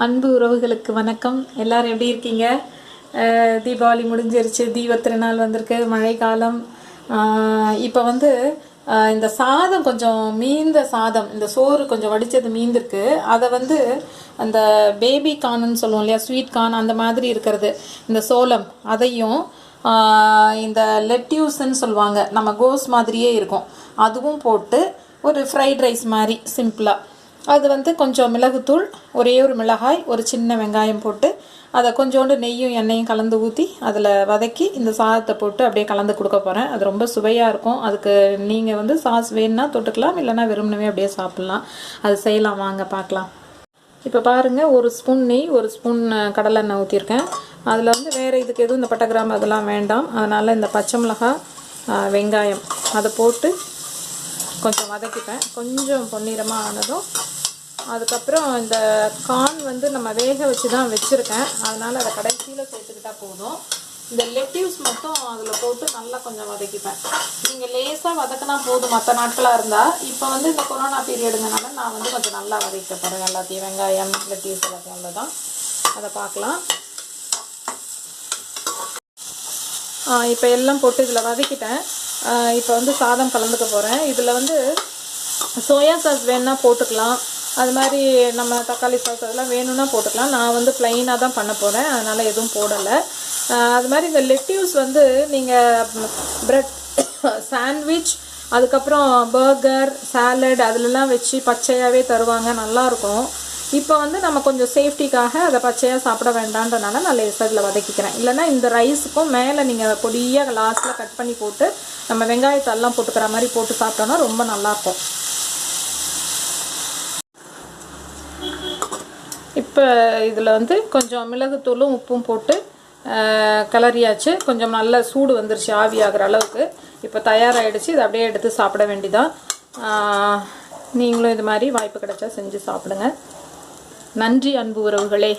அன்பு உறவுகளுக்கு வணக்கம். எல்லாரும் எப்படி இருக்கீங்க? தீபாவளி முடிஞ்சிருச்சு, தீப திருநாள் வந்திருக்கு, மழை காலம். இப்போ வந்து இந்த சாதம் கொஞ்சம் மீந்த சாதம், இந்த சோறு கொஞ்சம் வடித்தது மீந்திருக்கு. அதை வந்து அந்த பேபி கார்ன்னு சொல்லுவோம் இல்லையா, ஸ்வீட் கார்ன் அந்த மாதிரி இருக்கிறது, இந்த சோளம் அதையும் இந்த லெட்யூஸ்ன்னு சொல்லுவாங்க, நம்ம கோஸ் மாதிரியே இருக்கும், அதுவும் போட்டு ஒரு ஃப்ரைட் ரைஸ் மாதிரி சிம்பிளாக. அது வந்து கொஞ்சம் மிளகுத்தூள், ஒரே ஒரு மிளகாய், ஒரு சின்ன வெங்காயம் போட்டு அதை கொஞ்சோண்டு நெய்யும் எண்ணெயும் கலந்து ஊற்றி அதில் வதக்கி இந்த சாதத்தை போட்டு அப்படியே கலந்து கொடுக்க போகிறேன். அது ரொம்ப சுவையாக இருக்கும். அதுக்கு நீங்கள் வந்து சாஸ் வேணுன்னா தொட்டுக்கலாம், இல்லைனா வெறும்னவே அப்படியே சாப்பிட்லாம். அது செய்யலாம், வாங்க பார்க்கலாம். இப்போ பாருங்கள், ஒரு ஸ்பூன் நெய், ஒரு ஸ்பூன் கடலெண்ணெய் ஊற்றிருக்கேன். அதில் வந்து வேறு இதுக்கு எதுவும் இந்த பட்டை கிராம்பு அதெல்லாம் வேண்டாம். அதனால் இந்த பச்சை மிளகாய், வெங்காயம் அதை போட்டு கொஞ்சம் வதக்கிப்பேன். கொஞ்சம் பொன்னிறமாக ஆனதும் அதுக்கப்புறம் இந்த கார்ன் வந்து நம்ம வேக வச்சு தான் வச்சுருக்கேன், அதனால் அதை கடைசியில் சேர்த்துக்கிட்டால் போதும். இந்த லெட்யூஸ் மட்டும் அதில் போட்டு நல்லா கொஞ்சம் வதக்கிப்பேன். நீங்கள் லேசாக வதக்கினா போதும் மற்ற நாட்களாக இருந்தால். இப்போ வந்து இந்த கொரோனா பீரியடுங்கனால நான் வந்து கொஞ்சம் நல்லா வதக்க போகிறேன் எல்லாத்தையும், வெங்காயம் லெட்யூஸ் எல்லாத்தையும். அவ்வளோதான், அதை பார்க்கலாம். இப்போ எல்லாம் போட்டு இதில் வதக்கிட்டேன். இப்போ வந்து சாதம் கலந்துக்க போகிறேன். இதில் வந்து சோயா சாஸ் வேணுன்னா போட்டுக்கலாம், அது மாதிரி நம்ம தக்காளி சாஸ் அதெல்லாம் வேணும்னா போட்டுக்கலாம். நான் வந்து ப்ளைனாக தான் பண்ண போகிறேன், அதனால் எதுவும் போடலை. அது மாதிரி இந்த லெட்யூஸ் வந்து நீங்கள் ப்ரெட் சாண்ட்விச், அதுக்கப்புறம் பர்கர், சாலட் அதிலெலாம் வச்சு பச்சையாகவே தருவாங்க, நல்லாயிருக்கும். இப்போ வந்து நம்ம கொஞ்சம் சேஃப்டிக்காக அதை பச்சையாக சாப்பிட வேண்டான்றனால நான் லேசாக இதில் வதக்கிக்கிறேன். இல்லைனா இந்த ரைஸுக்கும் மேலே நீங்கள் பொடியாக லாஸ்ட்டில் கட் பண்ணி போட்டு நம்ம வெங்காயத்தெல்லாம் போட்டுக்கிற மாதிரி போட்டு சாப்பிட்டோன்னா ரொம்ப நல்லாயிருக்கும். இப்போ இதில் வந்து கொஞ்சம் மிளகுத்தூளும் உப்பும் போட்டு கிளறியாச்சு. கொஞ்சம் நல்ல சூடு வந்துருச்சு, ஆவி ஆகிற அளவுக்கு. இப்போ தயாராகிடுச்சு. இதை அப்படியே எடுத்து சாப்பிட வேண்டிதான். நீங்களும் இது மாதிரி வாய்ப்பு கிடைச்சா செஞ்சு சாப்பிடுங்க. நன்றி அன்பு உறவுகளே.